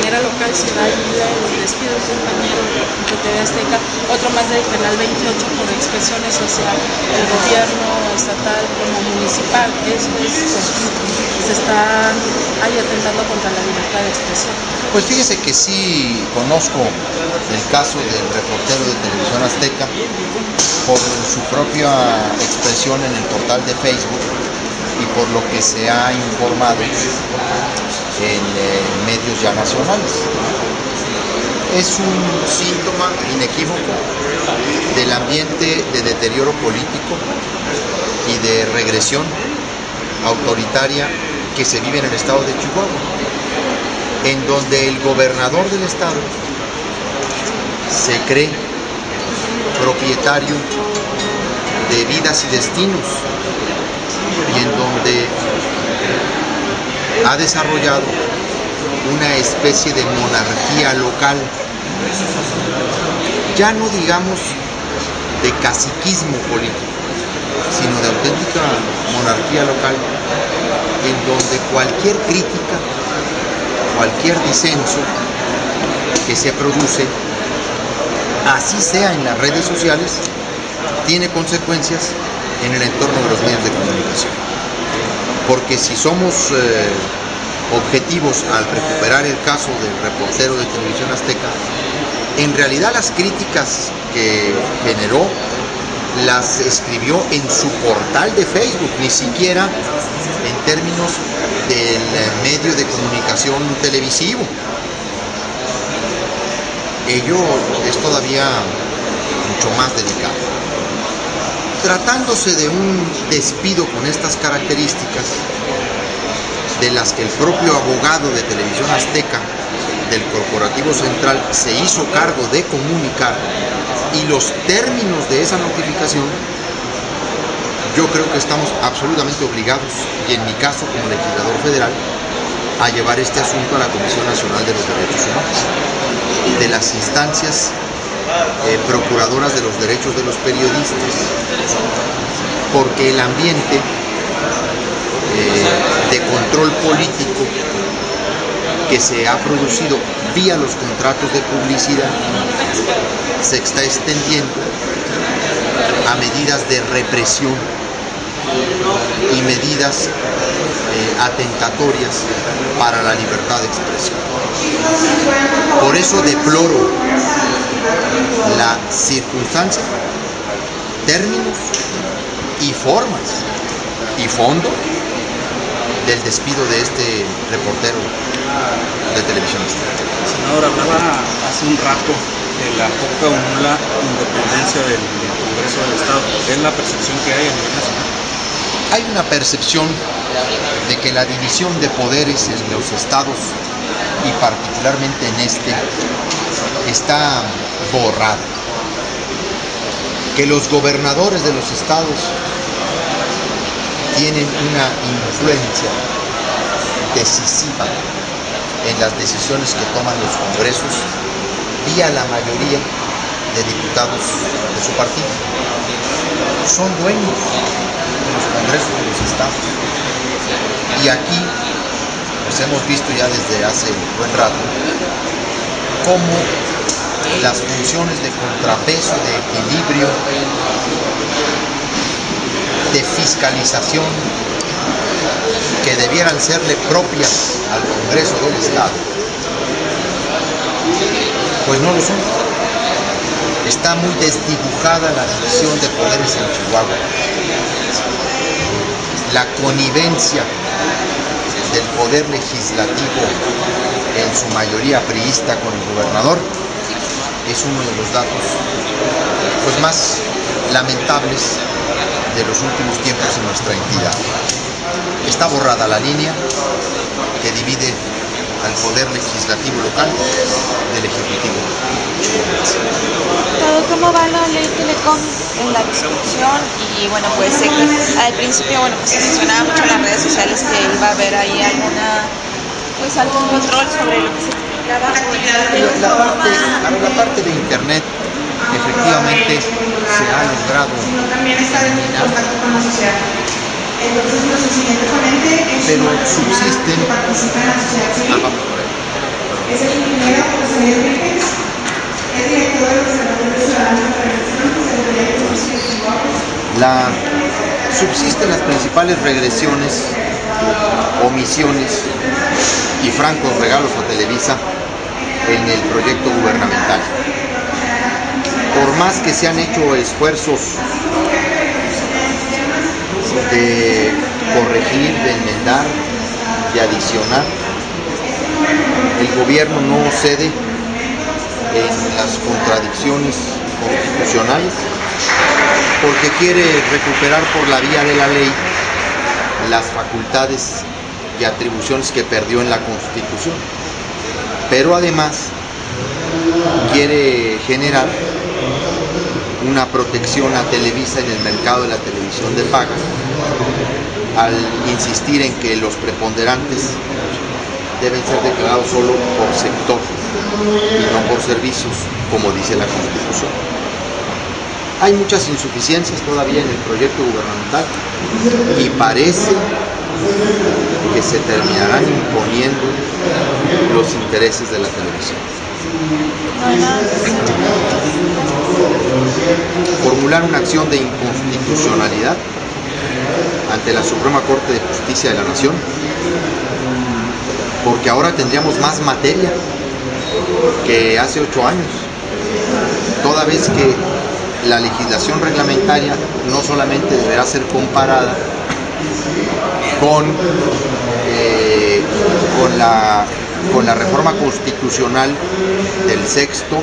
manera local se da el despido de un compañero de TV Azteca, otro más del Canal 28 por expresiones hacia el gobierno estatal como municipal. Esto es, se está ahí atentando contra la libertad de expresión. Pues fíjese que sí conozco el caso del reportero de Televisión Azteca por su propia expresión en el portal de Facebook y por lo que se ha informado en medios ya nacionales. Es un síntoma inequívoco del ambiente de deterioro político y de regresión autoritaria que se vive en el estado de Chihuahua, en donde el gobernador del estado se cree propietario de vidas y destinos y en donde ha desarrollado una especie de monarquía local, ya no digamos de caciquismo político, sino de auténtica monarquía local, en donde cualquier crítica, cualquier disenso que se produce, así sea en las redes sociales, tiene consecuencias en el entorno de los medios de comunicación. Porque si somos objetivos al recuperar el caso del reportero de Televisión Azteca, en realidad las críticas que generó las escribió en su portal de Facebook, ni siquiera en términos del medio de comunicación televisivo. Ello es todavía mucho más delicado. Tratándose de un despido con estas características, de las que el propio abogado de Televisión Azteca del Corporativo Central se hizo cargo de comunicar, y los términos de esa notificación, yo creo que estamos absolutamente obligados, y en mi caso como legislador federal, a llevar este asunto a la Comisión Nacional de los Derechos Humanos, de las instancias procuradoras de los derechos de los periodistas, porque el ambiente de control político que se ha producido vía los contratos de publicidad se está extendiendo a medidas de represión y medidas atentatorias para la libertad de expresión. Por eso deploro la circunstancia, términos y formas y fondo del despido de este reportero de Televisión Azteca. Senador, hablaba hace un rato de la poca o nula independencia del Congreso del Estado. ¿Es la percepción que hay a nivel nacional? Hay una percepción de que la división de poderes en los estados, y particularmente en este, está borrada. Que los gobernadores de los estados tienen una influencia decisiva en las decisiones que toman los congresos vía la mayoría de diputados de su partido. Son dueños de los congresos de los estados. Y aquí pues hemos visto ya desde hace un buen rato cómo las funciones de contrapeso, de equilibrio, de fiscalización que debieran serle propias al Congreso del Estado, pues no lo son. Está muy desdibujada la división de poderes en Chihuahua. La connivencia del poder legislativo, en su mayoría priista, con el gobernador, es uno de los datos pues más lamentables de los últimos tiempos en nuestra entidad. Está borrada la línea que divide al poder legislativo local del ejecutivo. ¿Cómo va la ley Telecom en la discusión? Y bueno, pues sé que al principio, bueno, pues se mencionaba mucho en las redes sociales que iba a haber ahí algún control sobre lo que se publicaba. La parte de internet efectivamente se ha logrado eliminar, pero subsisten existen las principales regresiones, omisiones y francos regalos a Televisa en el proyecto gubernamental. Por más que se han hecho esfuerzos de corregir, de enmendar, de adicionar, el gobierno no cede en las contradicciones constitucionales porque quiere recuperar por la vía de la ley las facultades y atribuciones que perdió en la Constitución, pero además quiere generar una protección a Televisa en el mercado de la televisión de paga al insistir en que los preponderantes deben ser declarados solo por sector y no por servicios, como dice la Constitución. Hay muchas insuficiencias todavía en el proyecto gubernamental y parece que se terminarán imponiendo los intereses de la televisión. Formular una acción de inconstitucionalidad ante la Suprema Corte de Justicia de la Nación, porque ahora tendríamos más materia que hace 8 años, toda vez que la legislación reglamentaria no solamente deberá ser comparada con la reforma constitucional del 6º,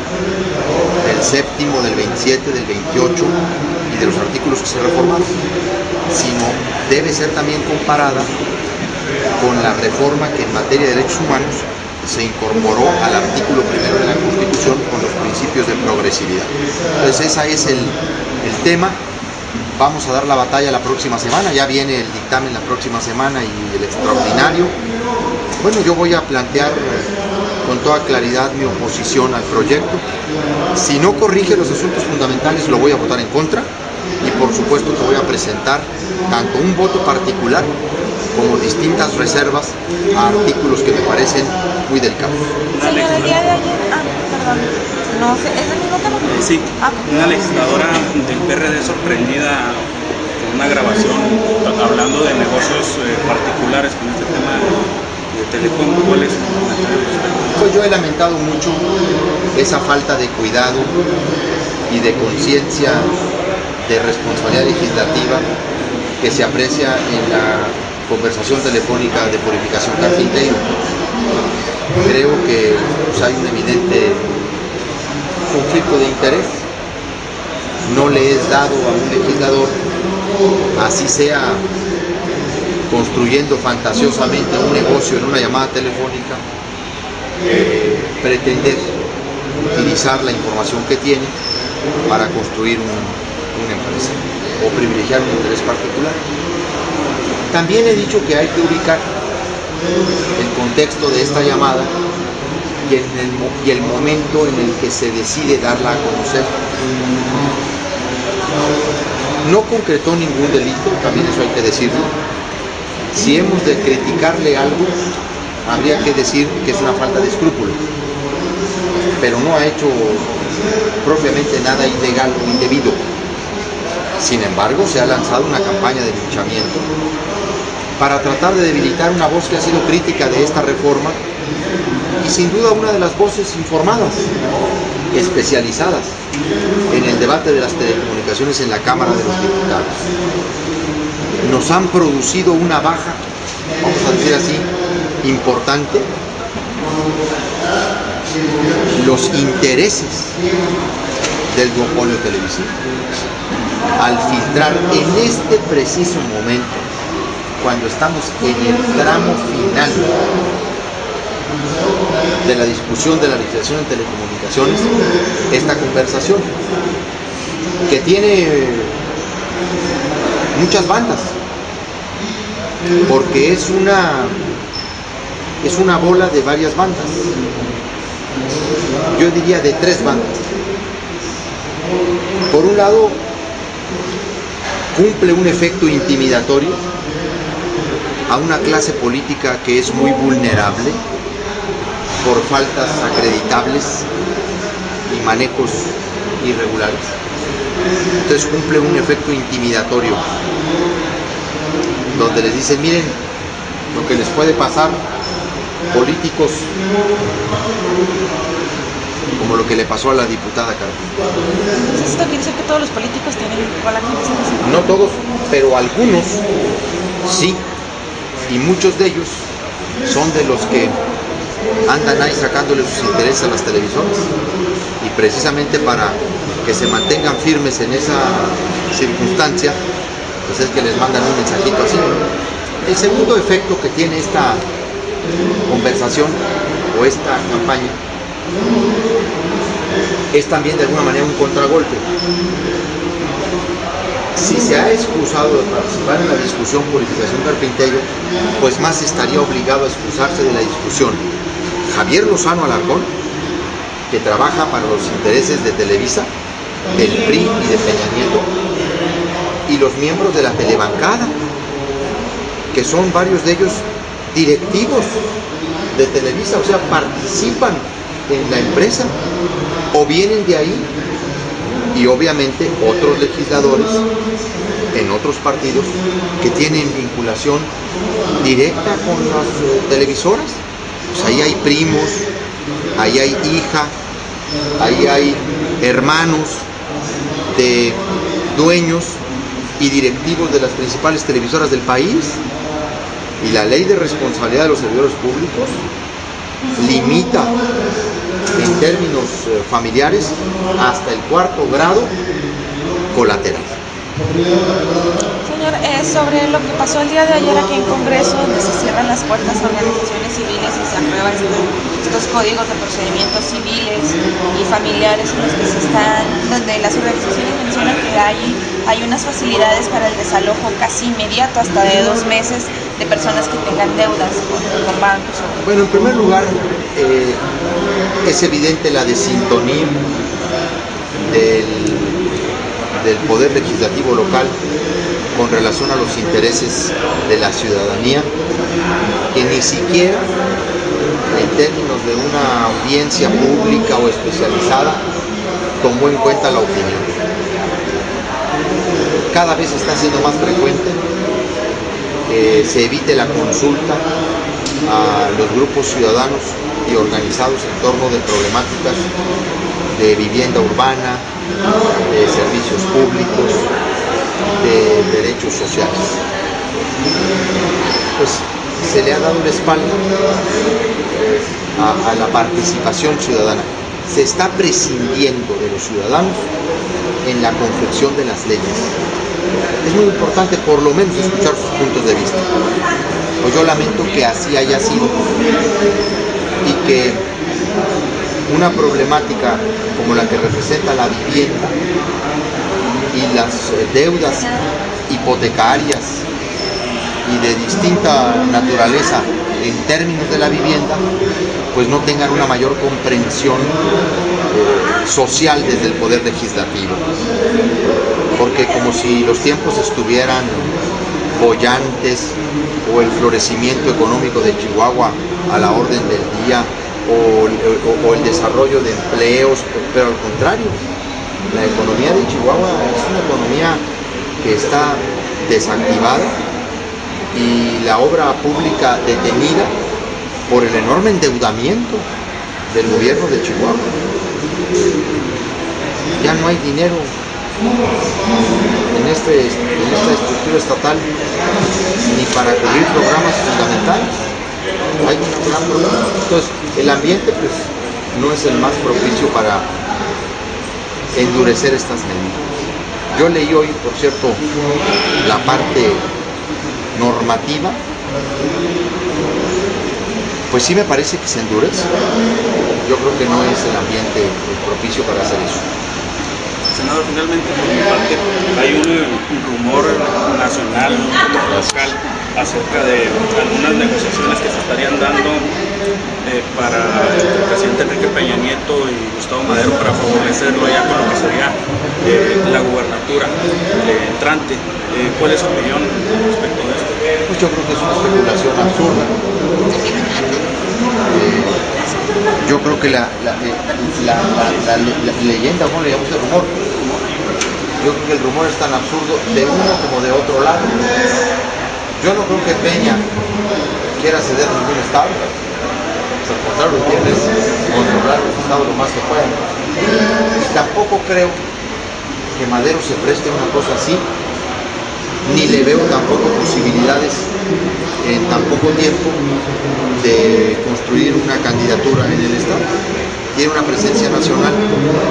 del 7º, del 27, del 28 y de los artículos que se reformaron, sino debe ser también comparada con la reforma que en materia de derechos humanos se incorporó al artículo 1 de la Constitución con los principios de progresividad. Entonces ese es el tema. Vamos a dar la batalla la próxima semana, ya viene el dictamen la próxima semana y el extraordinario. Bueno, yo voy a plantear con toda claridad mi oposición al proyecto. Si no corrige los asuntos fundamentales, lo voy a votar en contra y por supuesto que voy a presentar tanto un voto particular como distintas reservas a artículos que me parecen muy delicados. Señor, el día de ayer, perdón, no sé, ¿es el mismo tema? Sí, una legisladora del PRD sorprendida con una grabación hablando de negocios particulares con este tema de Telecom. ¿Cuál es su comentario al respecto? Pues yo he lamentado mucho esa falta de cuidado y de conciencia de responsabilidad legislativa que se aprecia en la conversación telefónica de Purificación Carpinteiro. Creo que pues, hay un evidente conflicto de interés. No le es dado a un legislador, así sea construyendo fantasiosamente un negocio en una llamada telefónica, pretender utilizar la información que tiene para construir una empresa o privilegiar un interés particular. También he dicho que hay que ubicar el contexto de esta llamada y el momento en el que se decide darla a conocer. No concretó ningún delito, también eso hay que decirlo. Si hemos de criticarle algo, habría que decir que es una falta de escrúpulo, pero no ha hecho propiamente nada ilegal o indebido. Sin embargo, se ha lanzado una campaña de linchamiento para tratar de debilitar una voz que ha sido crítica de esta reforma y sin duda una de las voces informadas, especializadas en el debate de las telecomunicaciones en la Cámara de los Diputados. Nos han producido una baja, vamos a decir así, importante, los intereses del duopolio televisivo al filtrar en este preciso momento, cuando estamos en el tramo final de la discusión de la legislación en telecomunicaciones, esta conversación que tiene muchas bandas, porque es una bola de varias bandas, yo diría de 3 bandas. Por un lado, cumple un efecto intimidatorio a una clase política que es muy vulnerable por faltas acreditables y manejos irregulares. Entonces cumple un efecto intimidatorio donde les dicen, miren lo que les puede pasar, políticos como lo que le pasó a la diputada Carpintero. Entonces esto quiere decir que todos los políticos tienen cola que les... No todos, pero algunos sí, y muchos de ellos son de los que andan ahí sacándole sus intereses a las televisoras, y precisamente para que se mantengan firmes en esa circunstancia, pues es que les mandan un mensajito así. El segundo efecto que tiene esta conversación o esta campaña es también de alguna manera un contragolpe. Si se ha excusado de participar en la discusión Purificación Carpintero, pues más estaría obligado a excusarse de la discusión Javier Lozano Alarcón, que trabaja para los intereses de Televisa, del PRI y de Peña Nieto, y los miembros de la telebancada, que son varios de ellos directivos de Televisa, o sea, participan en la empresa o vienen de ahí, y obviamente otros legisladores en otros partidos que tienen vinculación directa con las televisoras. Pues ahí hay primos, ahí hay hija, ahí hay hermanos de dueños y directivos de las principales televisoras del país, y la ley de responsabilidad de los servidores públicos limita en términos familiares hasta el 4º grado colateral. Señor, sobre lo que pasó el día de ayer aquí en Congreso, donde se cierran las puertas a organizaciones civiles y se aprueban estos códigos de procedimientos civiles y familiares en los que se están, donde las organizaciones mencionan que hay unas facilidades para el desalojo casi inmediato, hasta de 2 meses, de personas que tengan deudas con bancos. Bueno, en primer lugar, es evidente la desintonía del Poder Legislativo local con relación a los intereses de la ciudadanía, que ni siquiera en términos de una audiencia pública o especializada tomó en cuenta la opinión. Cada vez está siendo más frecuente que se evite la consulta a los grupos ciudadanos y organizados en torno de problemáticas de vivienda urbana, de servicios públicos, de derechos sociales. Pues se le ha dado la espalda a la participación ciudadana. Se está prescindiendo de los ciudadanos en la confección de las leyes. Es muy importante por lo menos escuchar sus puntos de vista. Pues yo lamento que así haya sido, y que una problemática como la que representa la vivienda y las deudas hipotecarias y de distinta naturaleza en términos de la vivienda, pues no tengan una mayor comprensión social desde el Poder Legislativo. Porque como si los tiempos estuvieran bollantes, o el florecimiento económico de Chihuahua a la orden del día, o el desarrollo de empleos, pero al contrario, la economía de Chihuahua es una economía que está desactivada, y la obra pública detenida por el enorme endeudamiento del gobierno de Chihuahua. Ya no hay dinero en esta estructura estatal ni para cubrir programas fundamentales. Hay un gran problema. Entonces, el ambiente pues no es el más propicio para endurecer estas medidas. Yo leí hoy, por cierto, la parte normativa, pues sí me parece que se endurece. Yo creo que no es el ambiente propicio para hacer eso. Senador, finalmente, por mi parte, hay un rumor nacional, local, acerca de algunas negociaciones que se estarían dando para el presidente Enrique Peña Nieto y Gustavo Madero para favorecerlo ya con lo que sería la gubernatura entrante. ¿Cuál es su opinión respecto de esto? Pues yo creo que es una especulación absurda. Yo creo que la leyenda, ¿cómo le llamamos el rumor? Yo creo que el rumor es tan absurdo de uno como de otro lado. Yo no creo que Peña quiera ceder ningún estado. Al contrario, lo que quiere es controlar los estados lo más que puedan. Y tampoco creo que Madero se preste a una cosa así, ni le veo tampoco posibilidades en tan poco tiempo de construir una candidatura en el estado. Tiene una presencia nacional,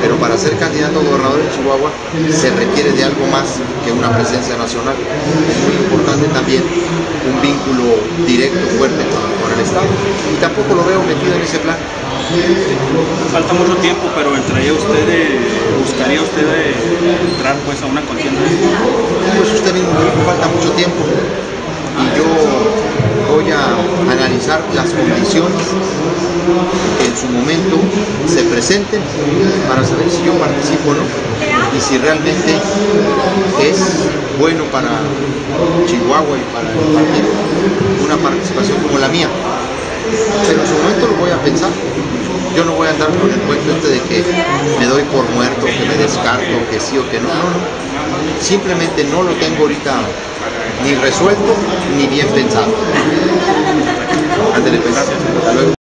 pero para ser candidato a gobernador en Chihuahua se requiere de algo más que una presencia nacional. Es muy importante también un vínculo directo, fuerte con el estado, y tampoco lo veo metido en ese plan. Falta mucho tiempo, pero buscaría usted entrar pues a una contienda? Pues usted mismo dijo, falta mucho tiempo, y yo voy a analizar las condiciones que en su momento se presenten para saber si yo participo o no, y si realmente es bueno para Chihuahua y para el partido una participación como la mía. Pero en su momento lo voy a pensar. Yo no voy a andar con el cuento de que me doy por muerto, que me descarto, que sí o que no. No. Simplemente no lo tengo ahorita ni resuelto ni bien pensado. Ándale, pues. Hasta luego.